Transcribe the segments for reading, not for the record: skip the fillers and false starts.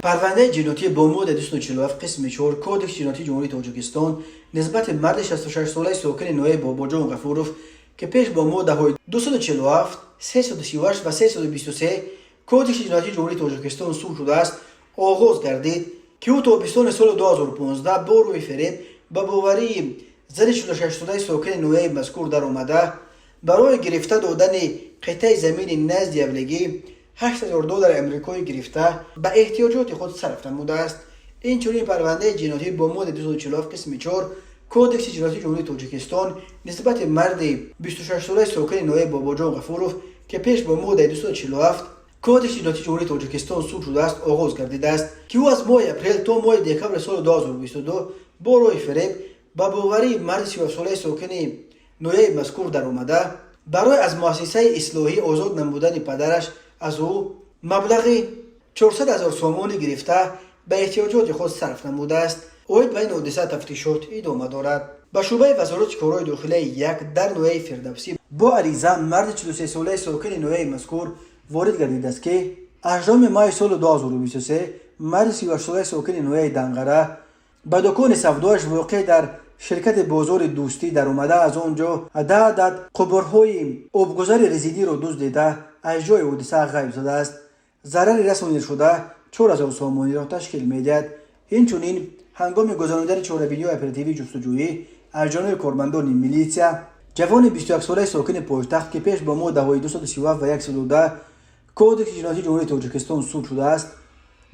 پرونده جنایتی با مود 247 قسم 4 کودکس جنایتی جمهوری تاجیکستان نسبت مرد 66 ساله ساکن نوع باباجان غفوروف که پیش با مودهای 247 338 و 323 کودکس جنایتی جمهوری تاجیکستان صورت شده است آغاز گردید که او تابستان سال 2015 با روی فریب به باوری زن 46 ساله ساکن نوع مذکور در آمده برای گرفته دادن قطعه زمین نزد یولگی $8,000 امریکایی گرفته به احتیاجات خود صرف نموده است. این چنین پرونده جنایتی با مود 247 قسم 4 کودکس جنایتی جمهوری تاجیکستان نسبت مرد 26 ساله ساکن نوع باباجان غفوروف که پیش با مود 247 کودکس جنایتی جمهوری تاجیکستان صورت شده است آغاز گردیده است که او از ماه اپریل تا ماه دکمبر سال 2022 با روی فریب به باوری مرد 37 ساله ساکن نوع مذکور در آمده برای از مؤسسه اصلاحی آزاد نمودن پدرش از او مبلغ 400,000 سومانی گرفته به احتیاجات خود صرف نموده است. اوید به این حادثه تفتیشات ادامه دارد. به شعبه وزارت کارهای داخلی یک در نوع فردوسی با عریضه مرد 43 ساله ساکن نوع مذکور وارد گردیده است که 18 ماه سال 2023 مرد 38 ساله ساکن نوع دنگره به دکان سودایش واقع در شرکت بازار دوستی در اومده از آنجا 10 عدد قبرهای آبگذر رزیدی را دزدیده از جای حادثه غیب شده است. ضرر رسانیده شده 4,000 سومانی را تشکیل می‌دهد. اینچنین هنگام گذراندن چاره‌بینی اپراتیوی جستجویی از جانب کارمندان میلیسیا جوان 21 ساله ساکن پایتخت که پیش با ماده 237 و 110 کودکس جنایتی جمهوری تاجیکستان صورت شده است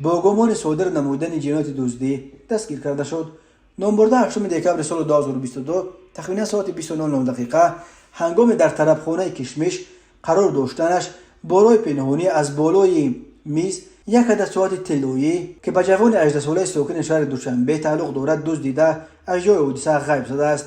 با گمان صادر نمودن جنایت دزدی دستگیر کرده شد. نامبرده 8 دکمبر سال 2022 تقریبا ساعت 29 دقیقه هنگام در طلبخانه کشمش قرار داشتنش بالای پنهانی از بالای میز یک عدد ساعت طلایی که به جوان 18 ساله ساکن شهر دوشنبه تعلق دارد دزدیده از جای حادثه غیب شده است.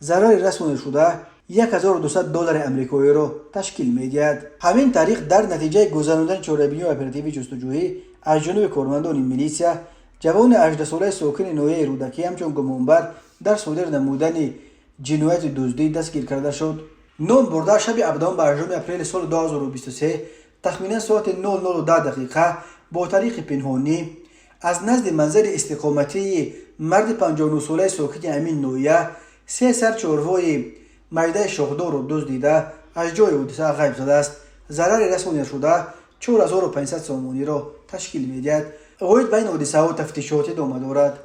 ضرر رسانیده شده $1,200 امریکایی را تشکیل می‌دهد. همین طریق در نتیجه گذراندن چاره‌بینی اپراتیوی جستجویی از جانب کارمندان میلیسیا جوان 18 ساله ساکن نوع رودکی همچون گمانبر در صادر نمودن جنایت دزدی دستگیر کرده شد. نام برده شب 18 اپریل سال 2023 تخمینا ساعت 00:10 دقیقه با طریق پنهانی از نزد منزل استقامتی مرد 59 ساله ساکن امین نویه 3 سر چهارپای میده شاخدار را دزدیده از جای حادثه غیب شده است. ضرر رسانیده شده 4,500 سومانی را تشکیل می‌دهد. اوید بین حادثه و تفتیشات ادامه دارد.